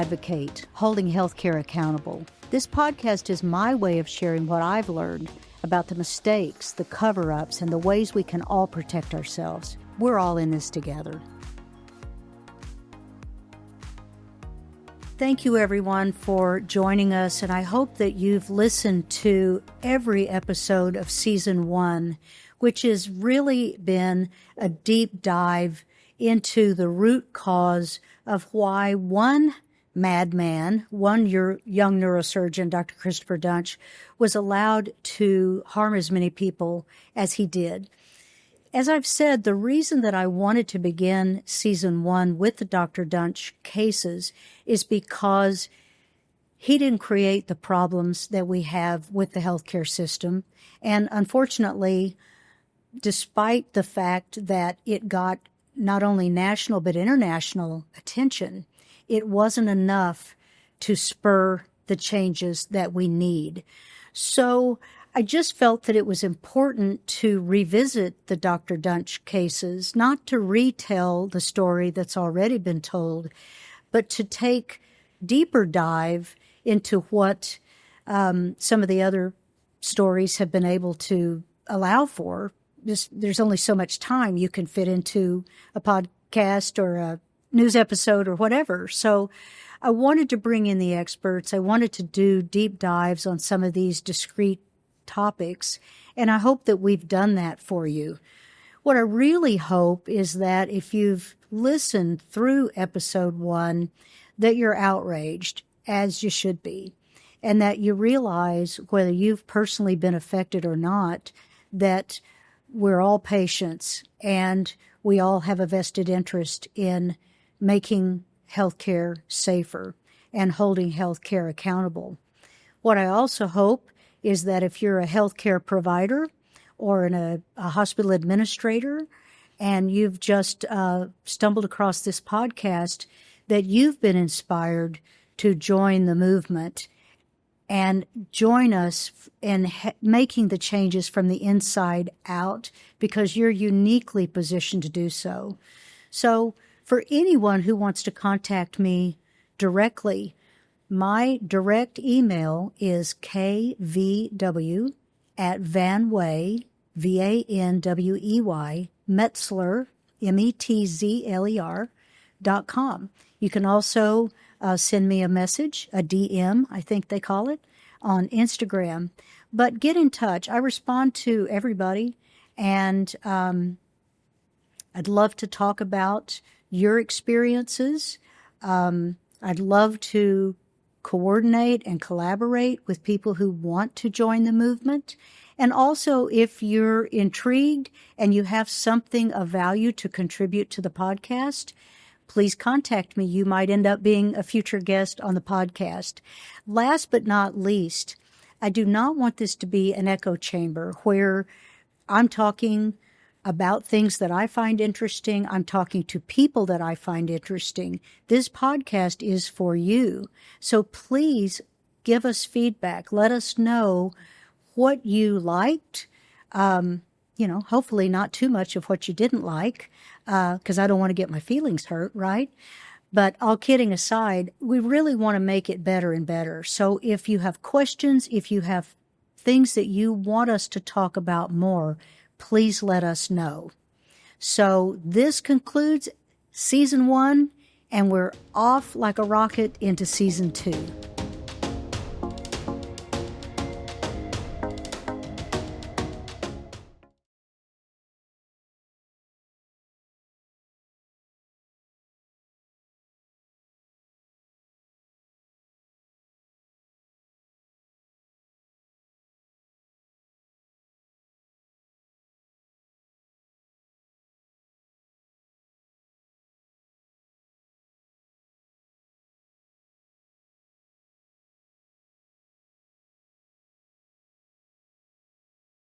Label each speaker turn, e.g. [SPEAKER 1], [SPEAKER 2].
[SPEAKER 1] advocate, holding healthcare accountable. This podcast is my way of sharing what I've learned about the mistakes, the cover-ups, and the ways we can all protect ourselves. We're all in this together. Thank you, everyone, for joining us, and I hope that you've listened to every episode of Season 1, which has really been a deep dive into the root cause of why one madman, one young neurosurgeon, Dr. Christopher Duntsch, was allowed to harm as many people as he did. As I've said, the reason that I wanted to begin Season 1 with the Dr. Duntsch cases is because he didn't create the problems that we have with the healthcare system. And unfortunately, despite the fact that it got not only national but international attention, it wasn't enough to spur the changes that we need. So I just felt that it was important to revisit the Dr. Duntsch cases, not to retell the story that's already been told, but to take deeper dive into what some of the other stories have been able to allow for. There's only so much time you can fit into a podcast or a news episode or whatever. So I wanted to bring in the experts. I wanted to do deep dives on some of these discrete topics, and I hope that we've done that for you. What I really hope is that if you've listened through episode 1, that you're outraged, as you should be, and that you realize, whether you've personally been affected or not, that we're all patients and we all have a vested interest in making healthcare safer and holding healthcare accountable. What I also hope is that if you're a healthcare provider or a hospital administrator and you've just stumbled across this podcast, that you've been inspired to join the movement and join us in making the changes from the inside out, because you're uniquely positioned to do so. So for anyone who wants to contact me directly, my direct email is kvw@vanwey, VANWEY, Metzler, METZLER.com. You can also send me a message, a DM, I think they call it, on Instagram. But get in touch. I respond to everybody, and I'd love to talk about your experiences. I'd love to coordinate and collaborate with people who want to join the movement. And also, if you're intrigued and you have something of value to contribute to the podcast, please contact me. You might end up being a future guest on the podcast. Last but not least, I do not want this to be an echo chamber where I'm talking about things that I find interesting. I'm talking to people that I find interesting. This podcast is for you. So please give us feedback. Let us know what you liked. Hopefully not too much of what you didn't like, because I don't want to get my feelings hurt, right? But all kidding aside, we really want to make it better and better. So if you have questions, if you have things that you want us to talk about more, please let us know. So this concludes Season 1, and we're off like a rocket into Season 2.